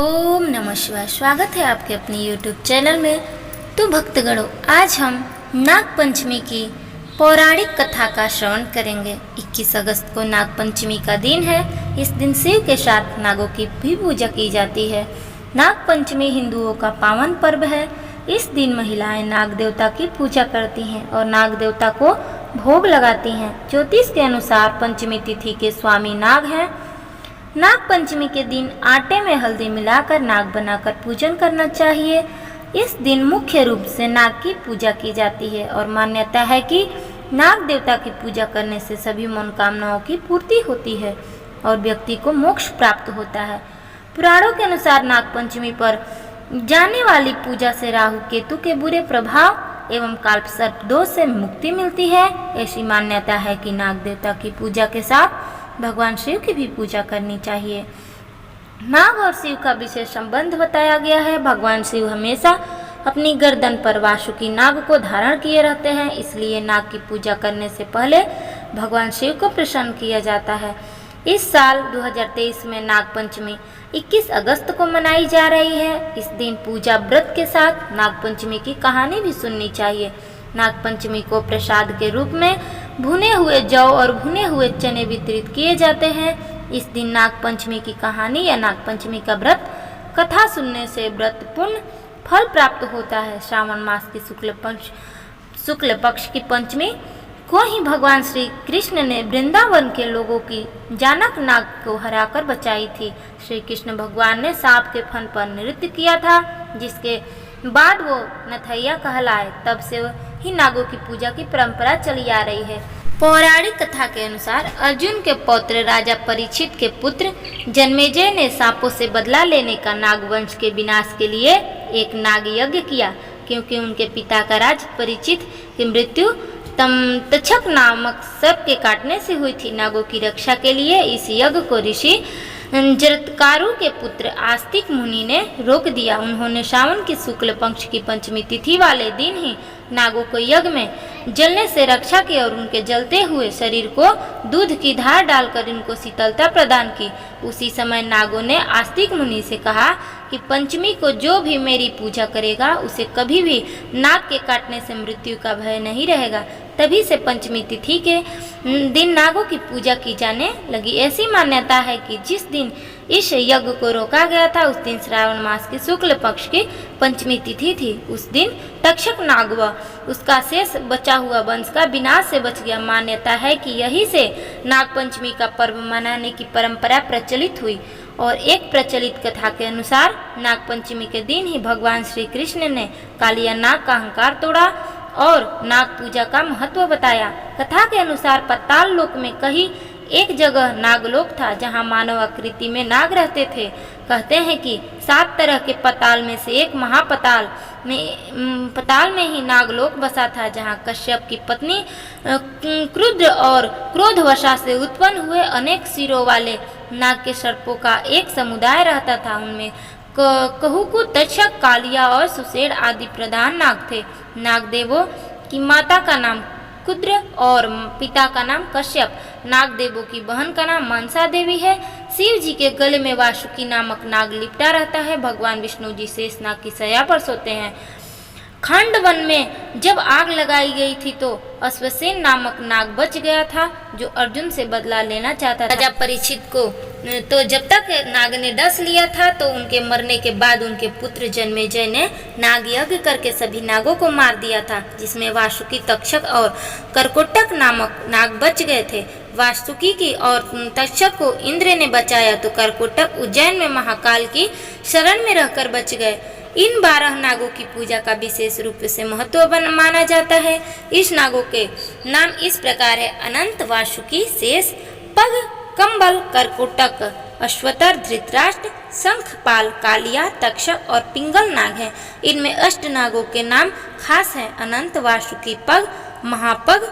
ओम नमः शिवाय। स्वागत है आपके अपने YouTube चैनल में। तो भक्तगणों, आज हम नाग पंचमी की पौराणिक कथा का श्रवण करेंगे। 21 अगस्त को नाग पंचमी का दिन है। इस दिन शिव के साथ नागों की भी पूजा की जाती है। नाग पंचमी हिंदुओं का पावन पर्व है। इस दिन महिलाएं नाग देवता की पूजा करती हैं और नाग देवता को भोग लगाती हैं। ज्योतिष के अनुसार पंचमी तिथि के स्वामी नाग हैं। नाग पंचमी के दिन आटे में हल्दी मिलाकर नाग बनाकर पूजन करना चाहिए। इस दिन मुख्य रूप से नाग की पूजा की जाती है और मान्यता है कि नाग देवता की पूजा करने से सभी मनोकामनाओं की पूर्ति होती है और व्यक्ति को मोक्ष प्राप्त होता है। पुराणों के अनुसार नाग पंचमी पर जाने वाली पूजा से राहु केतु के बुरे प्रभाव एवं कालसर्प दोष से मुक्ति मिलती है। ऐसी मान्यता है कि नाग देवता की पूजा के साथ भगवान शिव की भी पूजा करनी चाहिए। नाग और शिव का विशेष संबंध बताया गया है। भगवान शिव हमेशा अपनी गर्दन पर वासुकी नाग को धारण किए रहते हैं, इसलिए नाग की पूजा करने से पहले भगवान शिव को प्रसन्न किया जाता है। इस साल 2023 में नाग पंचमी 21 अगस्त को मनाई जा रही है। इस दिन पूजा व्रत के साथ नाग पंचमी की कहानी भी सुननी चाहिए। नाग पंचमी को प्रसाद के रूप में भुने हुए जौ और भुने हुए चने वितरित किए जाते हैं। इस दिन नाग पंचमी की कहानी या नाग पंचमी का व्रत कथा सुनने से व्रत पुण्य फल प्राप्त होता है। श्रावण मास की शुक्ल पक्ष की पंचमी को ही भगवान श्री कृष्ण ने वृंदावन के लोगों की जानक नाग को हराकर बचाई थी। श्री कृष्ण भगवान ने सांप के फन पर नृत्य किया था, जिसके बाद वो नथैया कहलाए। तब से ही नागों की पूजा की परंपरा चली आ रही है। पौराणिक कथा के अनुसार अर्जुन के पौत्र राजा परीक्षित के पुत्र जन्मेजय ने सांपों से बदला लेने का नागवंश के विनाश के लिए एक नाग यज्ञ किया। क्योंकि उनके पिता का राज परीक्षित की मृत्यु तक्षक नामक सर्प के काटने से हुई थी। नागों की रक्षा के लिए इस यज्ञ को ऋषि जरत्कारु के पुत्र आस्तिक मुनि ने रोक दिया। उन्होंने श्रावण की शुक्ल पक्ष की पंचमी तिथि वाले दिन ही नागों को यज्ञ में जलने से रक्षा की और उनके जलते हुए शरीर को दूध की धार डालकर इनको शीतलता प्रदान की। उसी समय नागों ने आस्तिक मुनि से कहा कि पंचमी को जो भी मेरी पूजा करेगा उसे कभी भी नाग के काटने से मृत्यु का भय नहीं रहेगा। तभी से पंचमी तिथि के दिन नागों की पूजा की जाने लगी। ऐसी मान्यता है कि जिस दिन इस यज्ञ को रोका गया था उस दिन श्रावण मास की शुक्ल पक्ष की पंचमी तिथि थी। उस दिन तक्षक नाग व उसका शेष बचा हुआ वंश का विनाश से बच गया। मान्यता है कि यही से नाग पंचमी का पर्व मनाने की परंपरा प्रचलित हुई। और एक प्रचलित कथा के अनुसार नाग पंचमी के दिन ही भगवान श्री कृष्ण ने कालिया नाग का अहंकार तोड़ा और नाग पूजा का महत्व बताया। कथा के अनुसार पाताल लोक में कहीं एक जगह नागलोक था जहां मानव आकृति में नाग रहते थे। कहते हैं कि 7 तरह के पताल में से एक महापताल में ही नागलोक बसा था, जहां कश्यप की पत्नी क्रुद्र और क्रोधवशा से उत्पन्न हुए अनेक सिरों वाले नाग के सर्पों का एक समुदाय रहता था। उनमें कहूकु, तक्षक, कालिया और सुषेण आदि प्रधान नाग थे। नागदेवों की माता का नाम कुद्र और पिता का नाम कश्यप। नाग देवों की बहन का नाम मनसा देवी है। शिव जी के गले में वासुकी नामक नाग लिपटा रहता है। भगवान विष्णु जी शेष नाग की शैया पर सोते हैं। खंड वन में जब आग लगाई गई थी तो अश्वसेन नामक नाग बच गया था, जो अर्जुन से बदला लेना चाहता था। राजा परीक्षित को तो जब तक नाग ने डस लिया था तो उनके मरने के बाद उनके पुत्र जन्मेजय ने नाग यज्ञ करके सभी नागों को मार दिया था, जिसमें वासुकी, तक्षक और करकोटक नामक नाग बच गए थे। वासुकी की और तक्षक को इंद्र ने बचाया तो करकोटक उज्जैन में महाकाल की शरण में रहकर बच गए। इन 12 नागों की पूजा का विशेष रूप से महत्व माना जाता है। इस नागों के नाम इस प्रकार है: अनंत, वासुकी, शेष, पग, कंबल, करकोटक, अश्वतर, धृतराष्ट्र, शंखपाल, कालिया, तक्षक और पिंगल नाग हैं। इनमें अष्ट नागों के नाम खास हैं: अनंत, वासुकी, पग, महापग,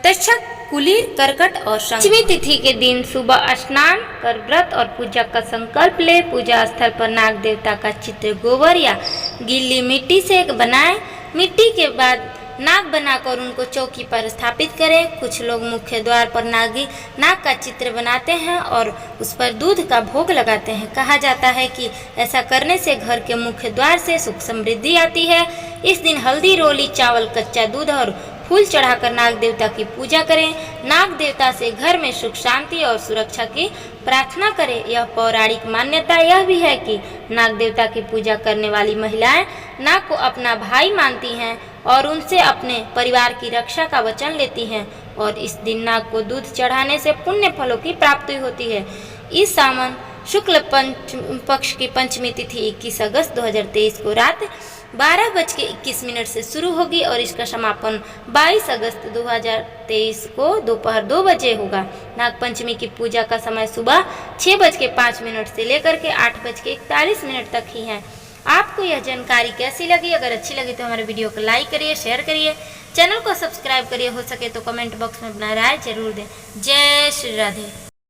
तक्षक, कुलीर, करकट और शंख। पंचमी तिथि के दिन सुबह स्नान कर व्रत और पूजा का संकल्प ले। पूजा स्थल पर नाग देवता का चित्र गोबर या गीली मिट्टी से बनाएं। मिट्टी के बाद नाग बनाकर उनको चौकी पर स्थापित करें। कुछ लोग मुख्य द्वार पर नाग का चित्र बनाते हैं और उस पर दूध का भोग लगाते हैं। कहा जाता है कि ऐसा करने से घर के मुख्य द्वार से सुख समृद्धि आती है। इस दिन हल्दी, रोली, चावल, कच्चा दूध और फूल चढ़ाकर नाग देवता की पूजा करें। नाग देवता से घर में सुख, शांति और सुरक्षा की प्रार्थना करें। यह पौराणिक मान्यता यह भी है कि नाग देवता की पूजा करने वाली महिलाएं नाग को अपना भाई मानती हैं और उनसे अपने परिवार की रक्षा का वचन लेती हैं और इस दिन नाग को दूध चढ़ाने से पुण्य फलों की प्राप्ति होती है। इस सावन शुक्ल पक्ष की पंचमी तिथि 21 अगस्त 2023 को रात 12:21 से शुरू होगी और इसका समापन 22 अगस्त 2023 को दोपहर 2 बजे होगा। नागपंचमी की पूजा का समय सुबह 6:05 से लेकर के 8:41 तक ही है। आपको यह जानकारी कैसी लगी? अगर अच्छी लगी तो हमारे वीडियो को लाइक करिए, शेयर करिए, चैनल को सब्सक्राइब करिए, हो सके तो कमेंट बॉक्स में अपना राय जरूर दें। जय श्री राधे।